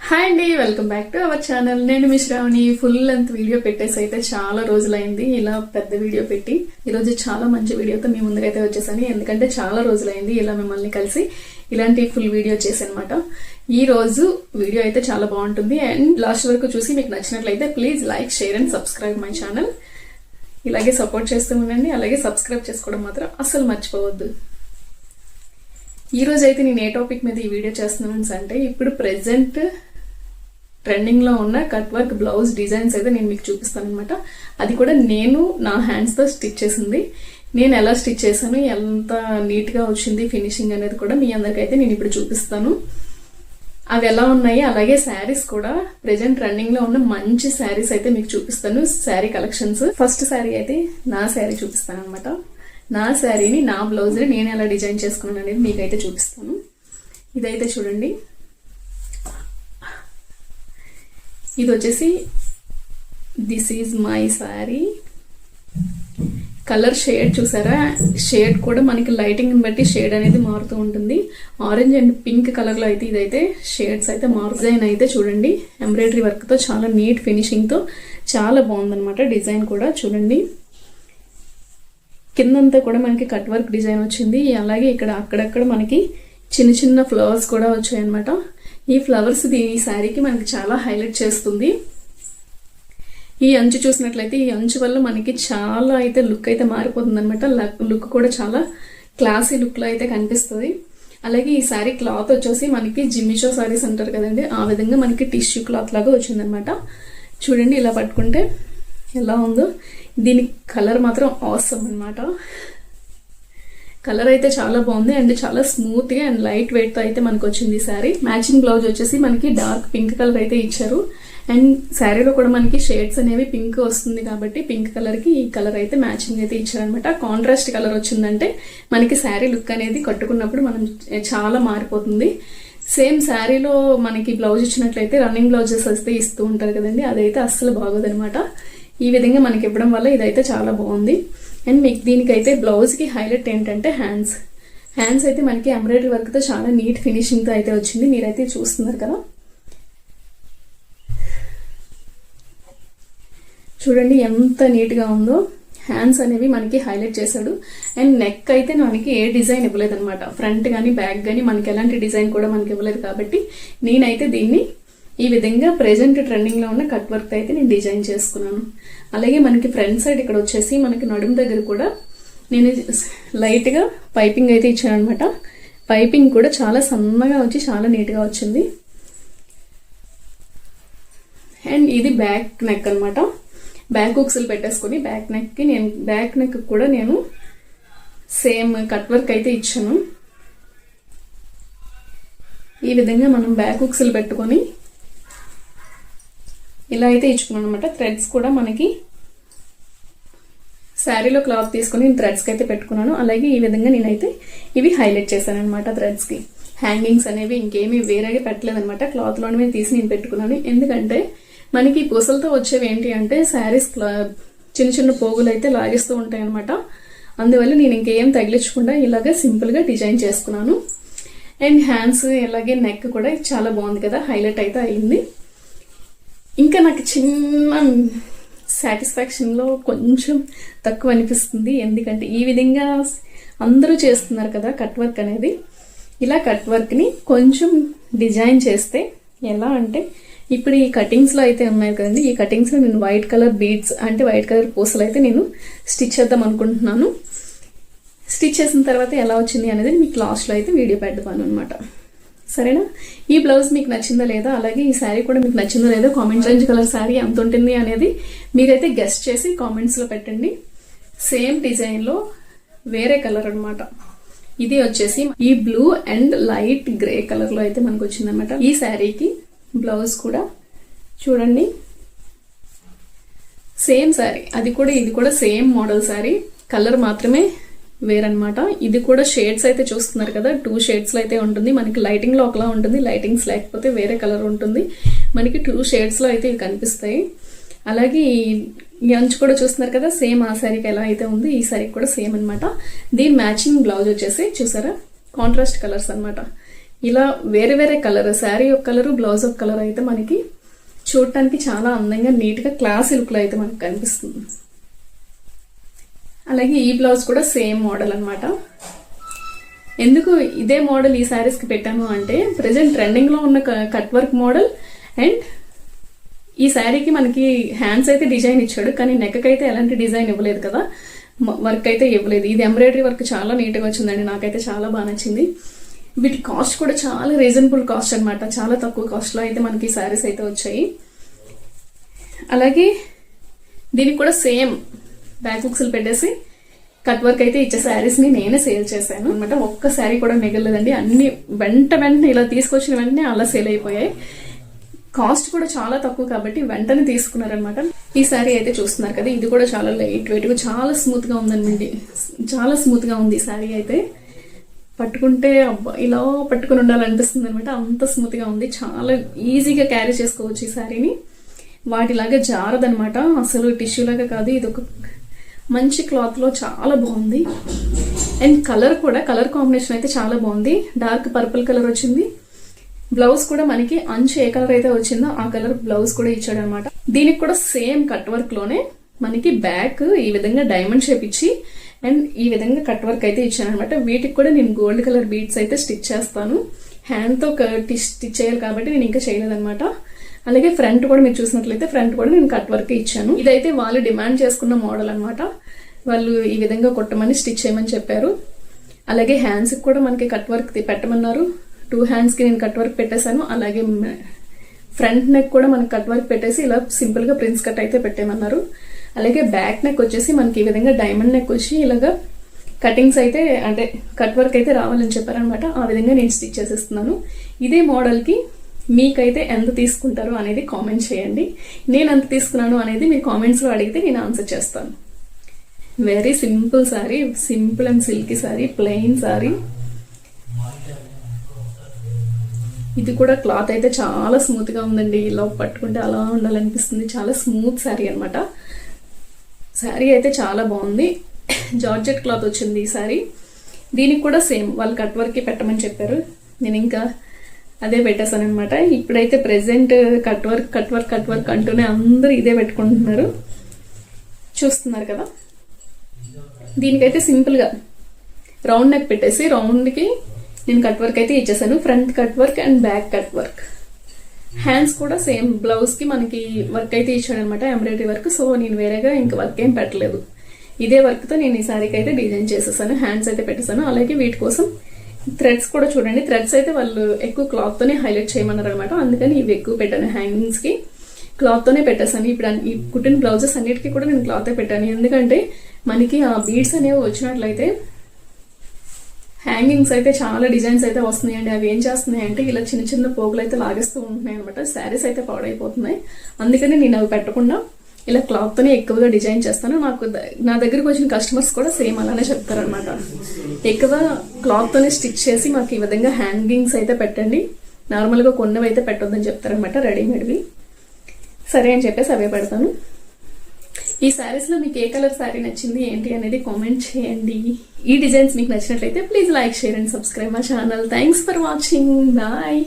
Hi అండి, welcome back to our channel. నేను మీ Shravani. Full length video పెట్టేసి అయితే చాలా రోజులైంది. ఇలా పెద్ద వీడియో పెట్టి ఈరోజు చాలా మంచి వీడియోతో మీ ముందుకైతే వచ్చేసాను. ఎందుకంటే చాలా రోజులైంది ఇలా మిమ్మల్ని కలిసి ఇలాంటి ఫుల్ వీడియో చేశానమాట. ఈ రోజు వీడియో అయితే చాలా బాగుంటుంది. అండ్ లాస్ట్ వరకు చూసి మీకు నచ్చినట్లయితే please like, share and subscribe my channel. ఇలాగే సపోర్ట్ చేస్తూ ఉండండి. అలాగే సబ్స్క్రైబ్ చేసుకోవడం మాత్రం అస్సలు మర్చిపోవద్దు. ఈ రోజు అయితే నేను ఏ టాపిక్ మీద ఈ వీడియో చేస్తున్నాను అంటే, ఇప్పుడు ప్రెసెంట్ ట్రెండింగ్ లో ఉన్న కట్ వర్క్ బ్లౌజ్ డిజైన్స్ అయితే నేను మీకు చూపిస్తాను అనమాట. అది కూడా నేను నా హ్యాండ్స్ తో స్టిచ్ చేసింది. నేను ఎలా స్టిచ్ చేశాను, ఎంత నీట్ గా వచ్చింది ఫినిషింగ్ అనేది కూడా మీ అందరికైతే నేను ఇప్పుడు చూపిస్తాను. అవి ఎలా ఉన్నాయి, అలాగే శారీస్ కూడా ప్రెసెంట్ ట్రెండింగ్ లో ఉన్న మంచి శారీస్ అయితే మీకు చూపిస్తాను. శారీ కలెక్షన్స్. ఫస్ట్ శారీ అయితే నా శారీ చూపిస్తాను అనమాట. నా శారీని, నా బ్లౌజ్ ని నేను ఎలా డిజైన్ చేసుకున్నాను అనేది మీకైతే చూపిస్తాను. ఇదైతే చూడండి, ఇది వచ్చేసి this is my sari. Colour shade చూసారా, షేడ్ కూడా మనకి లైటింగ్ బట్టి షేడ్ అనేది మారుతూ ఉంటుంది. ఆరెంజ్ అండ్ పింక్ కలర్ లో అయితే ఇదైతే షేడ్స్ అయితే డిజైన్ అయితే చూడండి, ఎంబ్రాయిడరీ వర్క్ తో చాలా నీట్ ఫినిషింగ్ తో చాలా బాగుందన్నమాట. డిజైన్ కూడా చూడండి, కిందంతా కూడా మనకి కట్ వర్క్ డిజైన్ వచ్చింది. అలాగే ఇక్కడ అక్కడక్కడ మనకి చిన్న చిన్న ఫ్లవర్స్ కూడా వచ్చాయి అనమాట. ఈ ఫ్లవర్స్ ఈ శారీకి మనకి చాలా హైలైట్ చేస్తుంది. ఈ అంచు చూసినట్లయితే ఈ అంచు వల్ల మనకి చాలా అయితే లుక్ అయితే మారిపోతుంది అనమాట. లుక్ కూడా చాలా క్లాసీ లుక్ లో అయితే కనిపిస్తుంది. అలాగే ఈ శారీ క్లాత్ వచ్చేసి మనకి జిమ్మిచో శారీస్ అంటారు కదండి, ఆ విధంగా మనకి టిష్యూ క్లాత్ లాగా వచ్చింది అనమాట. చూడండి, ఇలా పట్టుకుంటే ఎలా ఉందో. దీని కలర్ మాత్రం ఆసమ్ అనమాట. కలర్ అయితే చాలా బాగుంది అండ్ చాలా స్మూత్ గా అండ్ లైట్ వెయిట్ తో అయితే మనకు వచ్చింది ఈ శారీ. మ్యాచింగ్ బ్లౌజ్ వచ్చేసి మనకి డార్క్ పింక్ కలర్ అయితే ఇచ్చారు. అండ్ శారీలో కూడా మనకి షేడ్స్ అనేవి పింక్ వస్తుంది కాబట్టి పింక్ కలర్ కి ఈ కలర్ అయితే మ్యాచింగ్ అయితే ఇచ్చారనమాట. కాంట్రాస్ట్ కలర్ వచ్చిందంటే మనకి శారీ లుక్ అనేది కట్టుకున్నప్పుడు మనం చాలా మారిపోతుంది. సేమ్ శారీలో మనకి బ్లౌజ్ ఇచ్చినట్లయితే రన్నింగ్ బ్లౌజెస్ వస్తే ఇస్తూ ఉంటారు కదండి, అదైతే అస్సలు బాగోదనమాట. ఈ విధంగా మనకి ఇవ్వడం వల్ల ఇదైతే చాలా బాగుంది. అండ్ మీకు దీనికైతే బ్లౌజ్ కి హైలైట్ ఏంటంటే హ్యాండ్స్ అయితే మనకి ఎంబ్రాయిడరీ వర్క్ తో చాలా నీట్ ఫినిషింగ్ తో అయితే వచ్చింది. మీరైతే చూస్తున్నారు కదా, చూడండి ఎంత నీట్ గా ఉందో. హ్యాండ్స్ అనేవి మనకి హైలైట్ చేశాడు. అండ్ నెక్ అయితే మనకి ఏ డిజైన్ ఇవ్వలేదు అనమాట. ఫ్రంట్ గానీ బ్యాక్ గానీ మనకి ఎలాంటి డిజైన్ కూడా మనకి ఇవ్వలేదు కాబట్టి నేనైతే దీన్ని ఈ విధంగా ప్రెసెంట్ ట్రెండింగ్ లో ఉన్న కట్ వర్క్ అయితే నేను డిజైన్ చేసుకున్నాను. అలాగే మనకి ఫ్రంట్ సైడ్ ఇక్కడ వచ్చేసి మనకి నడుము దగ్గర కూడా నేను లైట్ గా పైపింగ్ అయితే ఇచ్చాను అనమాట. పైపింగ్ కూడా చాలా సన్నగా వచ్చి చాలా నీట్ గా వచ్చింది. అండ్ ఇది బ్యాక్ నెక్ అనమాట. బ్యాక్ హుక్స్లు పెట్టేసుకుని బ్యాక్ నెక్ కూడా నేను సేమ్ కట్ వర్క్ అయితే ఇచ్చాను. ఈ విధంగా మనం బ్యాక్ హుక్స్లు పెట్టుకొని ఇలా అయితే ఇచ్చుకున్నాను అనమాట. థ్రెడ్స్ కూడా మనకి శారీలో క్లాత్ తీసుకుని థ్రెడ్స్ కి అయితే పెట్టుకున్నాను. అలాగే ఈ విధంగా నేనైతే ఇవి హైలైట్ చేశాను అనమాట. థ్రెడ్స్ కి హ్యాంగింగ్స్ అనేవి ఇంకేమీ వేరేగా పెట్టలేదు అనమాట. క్లాత్ లోనే తీసి నేను పెట్టుకున్నాను. ఎందుకంటే మనకి పూసలతో వచ్చేవి ఏంటి అంటే శారీస్ చిన్న చిన్న పోగులు అయితే లాగేస్తూ ఉంటాయి అనమాట. అందువల్ల నేను ఇంకేం తగిలించకుండా ఇలాగే సింపుల్ గా డిజైన్ చేసుకున్నాను. అండ్ హ్యాండ్స్ అలాగే నెక్ కూడా చాలా బాగుంది కదా, హైలైట్ అయితే అయింది. ఇంకా నాకు చిన్న సాటిస్ఫాక్షన్ లో కొంచెం తక్కువ అనిపిస్తుంది. ఎందుకంటే ఈ విధంగా అందరూ చేస్తున్నారు కదా కట్ వర్క్ అనేది. ఇలా కట్ వర్క్ ని కొంచెం డిజైన్ చేస్తే ఎలా అంటే, ఇప్పుడు ఈ కటింగ్స్ లో అయితే ఉన్నాయి కదండి, ఈ కటింగ్స్ లో నేను వైట్ కలర్ బీడ్స్ అంటే వైట్ కలర్ పూసలు అయితే నేను స్టిచ్ చేద్దాం అనుకుంటున్నాను. స్టిచ్ చేసిన తర్వాత ఎలా వచ్చింది అనేది మీకు లాస్ట్ లో అయితే వీడియో పెడతాను అనమాట. సరేనా? ఈ బ్లౌజ్ మీకు నచ్చిందా లేదా, అలాగే ఈ శారీ కూడా మీకు నచ్చిందో లేదో కామెంట్. ఆరెంజ్ కలర్ శారీ ఎంత ఉంటుంది అనేది మీరైతే గెస్ట్ చేసి కామెంట్స్ లో పెట్టండి. సేమ్ డిజైన్ లో వేరే కలర్ అనమాట. ఇది వచ్చేసి ఈ blue and light grey colour లో అయితే మనకు వచ్చింది అనమాట. ఈ శారీకి బ్లౌజ్ కూడా చూడండి, సేమ్ శారీ. ఇది కూడా సేమ్ మోడల్ శారీ, కలర్ మాత్రమే వేరనమాట. ఇది కూడా షేడ్స్ అయితే చూస్తున్నారు కదా, 2 షేడ్స్ లో అయితే ఉంటుంది. మనకి లైటింగ్ లో ఒకలా ఉంటుంది, లైటింగ్స్ లేకపోతే వేరే కలర్ ఉంటుంది. మనకి 2 షేడ్స్ లో అయితే ఇవి కనిపిస్తాయి. అలాగే ఈ అంచు కూడా చూస్తున్నారు కదా, సేమ్ ఆ శారీకి ఎలా అయితే ఉంది ఈ శారీకి కూడా సేమ్ అనమాట. దీని మ్యాచింగ్ బ్లౌజ్ వచ్చేసి చూసారా, కాంట్రాస్ట్ కలర్స్ అనమాట. ఇలా వేరే వేరే కలర్, శారీ ఒక కలరు, బ్లౌజ్ ఒక కలర్ అయితే మనకి చూడటానికి చాలా అందంగా నీట్గా క్లాసీ లుక్లో అయితే మనకు కనిపిస్తుంది. అలాగే ఈ బ్లౌజ్ కూడా సేమ్ మోడల్ అనమాట. ఎందుకు ఇదే మోడల్ ఈ శారీస్కి పెట్టాను అంటే ప్రజెంట్ ట్రెండింగ్లో ఉన్న కట్ వర్క్ మోడల్ అండ్ ఈ శారీకి మనకి హ్యాండ్స్ అయితే డిజైన్ ఇచ్చాడు, కానీ నెక్ అయితే ఎలాంటి డిజైన్ ఇవ్వలేదు కదా, వర్క్ అయితే ఇవ్వలేదు. ఇది ఎంబ్రాయిడరీ వర్క్ చాలా నీట్గా వచ్చిందండి, నాకైతే చాలా బాగా నచ్చింది. వీటి కాస్ట్ కూడా చాలా రీజనబుల్ కాస్ట్ అనమాట, చాలా తక్కువ కాస్ట్లో అయితే మనకి శారీస్ అయితే వచ్చాయి. అలాగే దీనికి కూడా సేమ్ బ్యాక్ హుక్స్లు పెట్టేసి కట్ వర్క్ అయితే ఇచ్చే శారీస్ని నేనే సేల్ చేశాను అనమాట. ఒక్క శారీ కూడా మిగలలేదండి, అన్ని వెంటనే ఇలా తీసుకొచ్చిన వెంటనే అలా సేల్ అయిపోయాయి. కాస్ట్ కూడా చాలా తక్కువ కాబట్టి వెంటనే తీసుకున్నారనమాట. ఈ శారీ అయితే చూస్తున్నారు కదా, ఇది కూడా చాలా లైట్ వెయిట్గా చాలా స్మూత్గా ఉందండి, చాలా స్మూత్గా ఉంది ఈ శారీ అయితే. పట్టుకుంటే అబ్బా ఇలా పట్టుకుని ఉండాలనిపిస్తుంది అనమాట, అంత స్మూత్గా ఉంది. చాలా ఈజీగా క్యారీ చేసుకోవచ్చు ఈ శారీని, వాటిలాగా జారదనమాట, అసలు టిష్యూ లాగా కాదు. ఇది ఒక మంచి క్లాత్లో చాలా బాగుంది. అండ్ కలర్ కూడా, కలర్ కాంబినేషన్ అయితే చాలా బాగుంది. డార్క్ పర్పుల్ కలర్ వచ్చింది. బ్లౌజ్ కూడా మనకి అంచు ఏ కలర్ అయితే వచ్చిందో ఆ కలర్ బ్లౌజ్ కూడా ఇచ్చాడు అనమాట. దీనికి కూడా సేమ్ కట్ వర్క్ లోనే మనకి బ్యాక్ ఈ విధంగా డైమండ్ షేప్ ఇచ్చి అండ్ ఈ విధంగా కట్ వర్క్ అయితే ఇచ్చాను అనమాట. వీటికి కూడా నేను గోల్డ్ కలర్ బీడ్స్ అయితే స్టిచ్ చేస్తాను, హ్యాండ్ తో స్టిచ్ చేయాలి కాబట్టి నేను ఇంకా చేయలేదన్నమాట. అలాగే ఫ్రంట్ కూడా మీరు చూసినట్లయితే ఫ్రంట్ కూడా నేను కట్ వర్క్ ఇచ్చాను. ఇదైతే వాళ్ళు డిమాండ్ చేసుకున్న మోడల్ అనమాట, వాళ్ళు ఈ విధంగా కొట్టమని స్టిచ్ చేయమని చెప్పారు. అలాగే హ్యాండ్స్ కూడా మనకి కట్ వర్క్ పెట్టమన్నారు. 2 హ్యాండ్స్ కి నేను కట్ వర్క్ పెట్టేశాను. అలాగే ఫ్రంట్ నెక్ కూడా మనకి కట్ వర్క్ పెట్టేసి ఇలా సింపుల్ గా ప్రిన్స్ కట్ అయితే పెట్టేమన్నారు. అలాగే బ్యాక్ నెక్ వచ్చేసి మనకి ఈ విధంగా డైమండ్ నెక్ వచ్చి ఇలాగా కటింగ్స్ అయితే అంటే కట్ వర్క్ అయితే రావాలని చెప్పారనమాట. ఆ విధంగా నేను స్టిచ్ చేసేస్తున్నాను. ఇదే మోడల్ కి మీకైతే ఎంత తీసుకుంటారు అనేది కామెంట్ చేయండి. నేను ఎంత తీసుకున్నాను అనేది మీరు కామెంట్స్ లో అడిగితే నేను ఆన్సర్ చేస్తాను. Very simple sorry, simple and silky sorry, plain sorry. ఇది కూడా క్లాత్ అయితే చాలా స్మూత్ గా ఉందండి, ఇలా పట్టుకుంటే అలా ఉండాలనిపిస్తుంది. చాలా స్మూత్ శారీ అనమాట. శారీ అయితే చాలా బాగుంది, జార్జెట్ క్లాత్ వచ్చింది ఈ శారీ. దీనికి కూడా సేమ్ వాళ్ళు కట్ వర్క్ పెట్టమని చెప్పారు, నేను ఇంకా అదే పెట్టేశాను అనమాట. ఇప్పుడైతే ప్రెసెంట్ కట్ వర్క్ అంటూనే అందరూ ఇదే పెట్టుకుంటున్నారు, చూస్తున్నారు కదా. దీనికైతే సింపుల్ గా రౌండ్ నెక్ పెట్టేసి రౌండ్ కి నేను కట్ వర్క్ అయితే ఇచ్చేసాను. Front cut work and back cut work. Hands కూడా సేమ్ బ్లౌజ్ కి మనకి వర్క్ అయితే ఇచ్చాడు అనమాట, ఎంబ్రాయిడరీ వర్క్. సో నేను వేరేగా ఇంకా వర్క్ ఏం పెట్టలేదు, ఇదే వర్క్ తో నేను ఈ సారీకి అయితే డిజైన్ చేసేసాను. హ్యాండ్స్ అయితే పెట్టేసాను. అలాగే వీటి కోసం థ్రెడ్స్ కూడా చూడండి, థ్రెడ్స్ అయితే వాళ్ళు ఎక్కువ క్లాత్ తోనే హైలైట్ చేయమన్నారు అనమాట, అందుకని ఇవి ఎక్కువ పెట్టాను. హ్యాంగింగ్స్ కి క్లాత్ తోనే పెట్టేసాను. ఇప్పుడు ఈ కుట్టిన బ్లౌజెస్ అన్నిటికీ కూడా నేను క్లాత్ పెట్టాను, ఎందుకంటే మనకి ఆ బీడ్స్ అనేవి వచ్చినట్లయితే హ్యాంగింగ్స్ అయితే చాలా డిజైన్స్ అయితే వస్తున్నాయండి. అవి ఏం చేస్తున్నాయి అంటే ఇలా చిన్న చిన్న పోగులు అయితే లాగేస్తూ ఉంటున్నాయి అనమాట, శారీస్ అయితే పాడైపోతున్నాయి. అందుకని నేను అవి పెట్టకుండా ఇలా క్లాత్ తోనే ఎక్కువగా డిజైన్ చేస్తాను. నా దగ్గరకు వచ్చిన కస్టమర్స్ కూడా సేమ్ అలానే చెప్తారనమాట, ఎక్కువ క్లాత్ తోనే స్టిచ్ చేసి మాకు ఈ విధంగా హ్యాంగింగ్స్ అయితే పెట్టండి, నార్మల్ గా కొన్నవి అయితే పెట్టొద్దని చెప్తారనమాట, రెడీమేడ్వి. సరే అని చెప్పేసి అవే పెడతాను. ఈ శారీస్ లో మీకు ఏ కలర్ శారీ నచ్చింది ఏంటి అనేది కామెంట్ చేయండి. ఈ డిజైన్స్ మీకు నచ్చినట్లయితే please like, share and subscribe my channel. Thanks for watching. Bye.